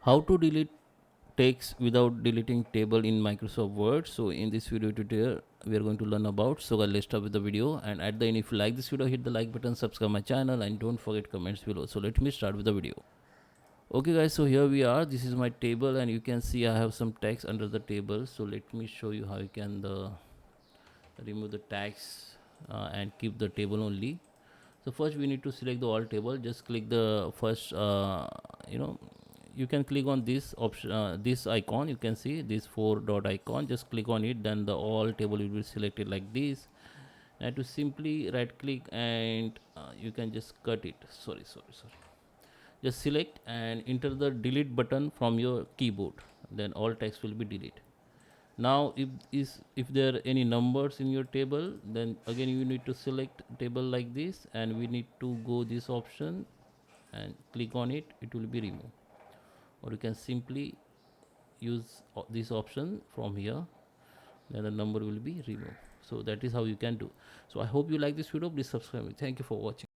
How to delete text without deleting table in Microsoft Word. So in this video tutorial we are going to learn about. So guys, let's start with the video, and at the end, if you like this video, hit the like button, subscribe my channel, and don't forget comments below. So let me start with the video. Okay guys, so here we are. This is my table, and you can see I have some text under the table. So let me show you how you can remove the text and keep the table only. So first we need to select the all table. Just click the first you know you can click on this option, this icon. You can see this four dot icon. Just click on it, then the all table will be selected like this. And to simply right click, and you can just cut it. Sorry, just select and enter the delete button from your keyboard, then all text will be deleted. Now if there are any numbers in your table, then again you need to select table like this, and we need to go this option and click on it. It will be removed, or you can simply use this option from here, then the number will be removed. So that is how you can do. So I hope you like this video. Please subscribe me. Thank you for watching.